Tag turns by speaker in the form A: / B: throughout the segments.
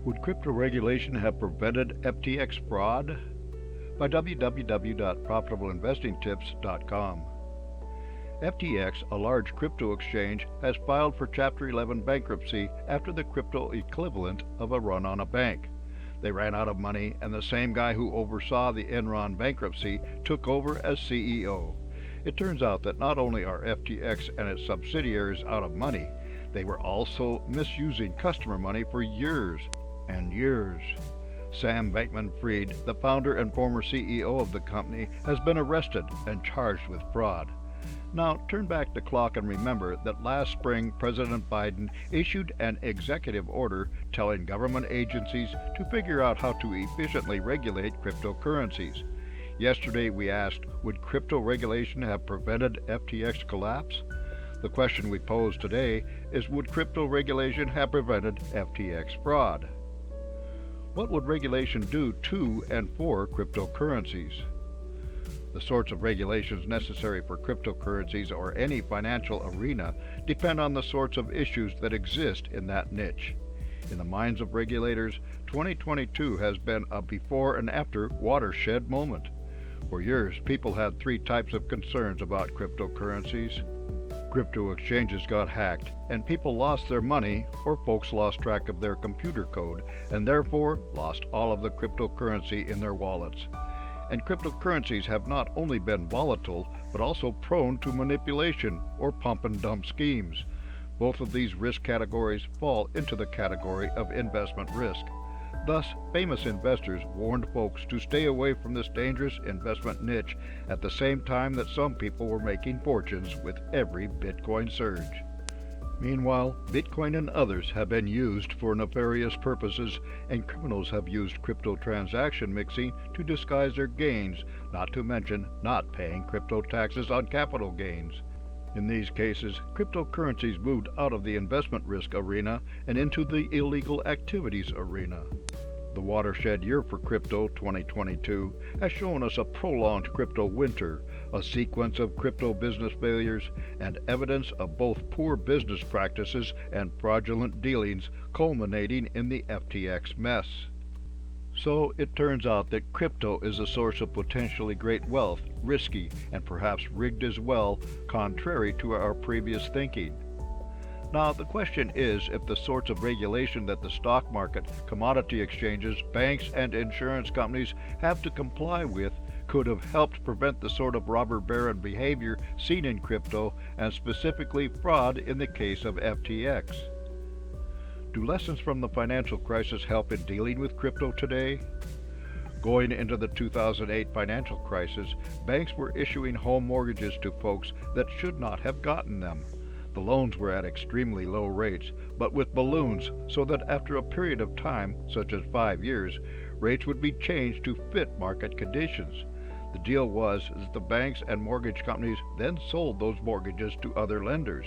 A: Would crypto regulation have prevented FTX fraud? By www.profitableinvestingtips.com. FTX, a large crypto exchange, has filed for Chapter 11 bankruptcy after the crypto equivalent of a run on a bank. They ran out of money, and the same guy who oversaw the Enron bankruptcy took over as CEO. It turns out that not only are FTX and its subsidiaries out of money, they were also misusing customer money for years and years. Sam Bankman-Fried, the founder and former CEO of the company, has been arrested and charged with fraud. Now, turn back the clock and remember that last spring President Biden issued an executive order telling government agencies to figure out how to efficiently regulate cryptocurrencies. Yesterday we asked, would crypto regulation have prevented FTX collapse? The question we pose today is, would crypto regulation have prevented FTX fraud? What would regulation do to and for cryptocurrencies? The sorts of regulations necessary for cryptocurrencies or any financial arena depend on the sorts of issues that exist in that niche. In the minds of regulators, 2022 has been a before and after watershed moment. For years, people had three types of concerns about cryptocurrencies. Crypto exchanges got hacked, and people lost their money, or folks lost track of their computer code, and therefore lost all of the cryptocurrency in their wallets. And cryptocurrencies have not only been volatile, but also prone to manipulation or pump and dump schemes. Both of these risk categories fall into the category of investment risk. Thus, famous investors warned folks to stay away from this dangerous investment niche at the same time that some people were making fortunes with every Bitcoin surge. Meanwhile, Bitcoin and others have been used for nefarious purposes, and criminals have used crypto transaction mixing to disguise their gains, not to mention not paying crypto taxes on capital gains. In these cases, cryptocurrencies moved out of the investment risk arena and into the illegal activities arena. The watershed year for crypto, 2022, has shown us a prolonged crypto winter, a sequence of crypto business failures, and evidence of both poor business practices and fraudulent dealings culminating in the FTX mess. So it turns out that crypto is a source of potentially great wealth, risky, and perhaps rigged as well, contrary to our previous thinking. Now, the question is if the sorts of regulation that the stock market, commodity exchanges, banks, and insurance companies have to comply with could have helped prevent the sort of robber baron behavior seen in crypto, and specifically fraud in the case of FTX. Do lessons from the financial crisis help in dealing with crypto today? Going into the 2008 financial crisis, banks were issuing home mortgages to folks that should not have gotten them. The loans were at extremely low rates, but with balloons, so that after a period of time, such as 5 years, rates would be changed to fit market conditions. The deal was that the banks and mortgage companies then sold those mortgages to other lenders.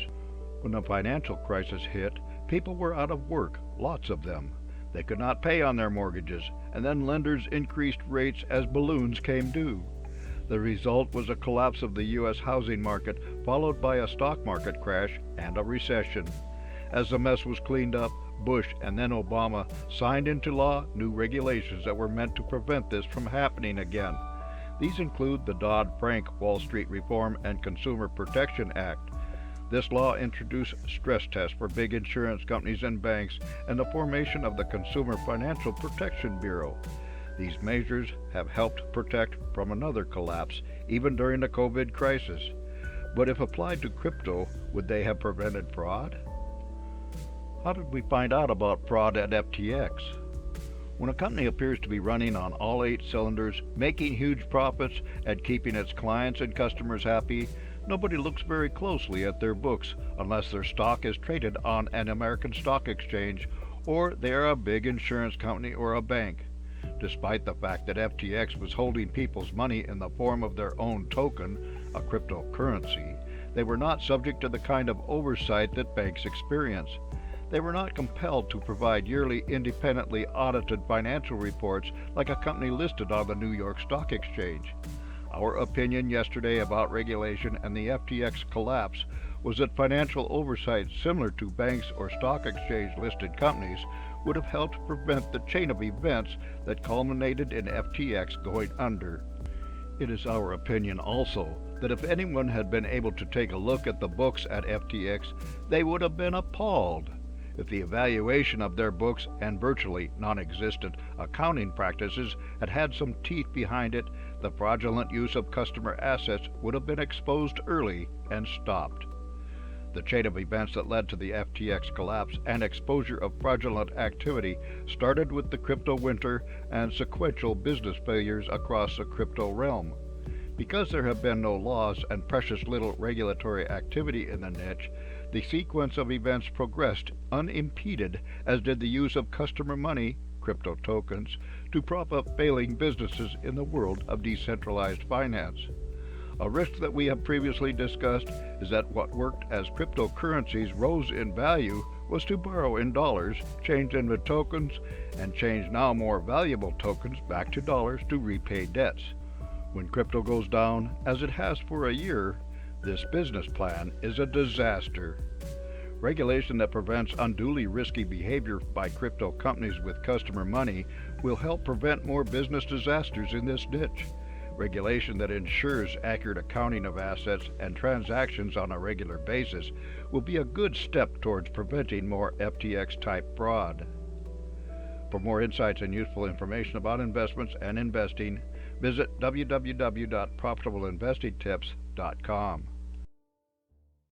A: When the financial crisis hit, people were out of work, lots of them. They could not pay on their mortgages, and then lenders increased rates as balloons came due. The result was a collapse of the U.S. housing market, followed by a stock market crash and a recession. As the mess was cleaned up, Bush and then Obama signed into law new regulations that were meant to prevent this from happening again. These include the Dodd-Frank Wall Street Reform and Consumer Protection Act. This law introduced stress tests for big insurance companies and banks and the formation of the Consumer Financial Protection Bureau. These measures have helped protect from another collapse, even during the COVID crisis. But if applied to crypto, would they have prevented fraud? How did we find out about fraud at FTX? When a company appears to be running on all 8 cylinders, making huge profits, and keeping its clients and customers happy, nobody looks very closely at their books unless their stock is traded on an American stock exchange, or they are a big insurance company or a bank. Despite the fact that FTX was holding people's money in the form of their own token, a cryptocurrency, they were not subject to the kind of oversight that banks experience. They were not compelled to provide yearly independently audited financial reports like a company listed on the New York Stock Exchange. Our opinion yesterday about regulation and the FTX collapse was that financial oversight similar to banks or stock exchange listed companies would have helped prevent the chain of events that culminated in FTX going under. It is our opinion also that if anyone had been able to take a look at the books at FTX, they would have been appalled. If the evaluation of their books and virtually non-existent accounting practices had had some teeth behind it, the fraudulent use of customer assets would have been exposed early and stopped. The chain of events that led to the FTX collapse and exposure of fraudulent activity started with the crypto winter and sequential business failures across the crypto realm. Because there have been no laws and precious little regulatory activity in the niche, the sequence of events progressed unimpeded, as did the use of customer money, crypto tokens, to prop up failing businesses in the world of decentralized finance. A risk that we have previously discussed is that what worked as cryptocurrencies rose in value was to borrow in dollars, change into tokens, and change now more valuable tokens back to dollars to repay debts. When crypto goes down, as it has for a year, this business plan is a disaster. Regulation that prevents unduly risky behavior by crypto companies with customer money will help prevent more business disasters in this niche. Regulation that ensures accurate accounting of assets and transactions on a regular basis will be a good step towards preventing more FTX-type fraud. For more insights and useful information about investments and investing, visit www.profitableinvestingtips.com.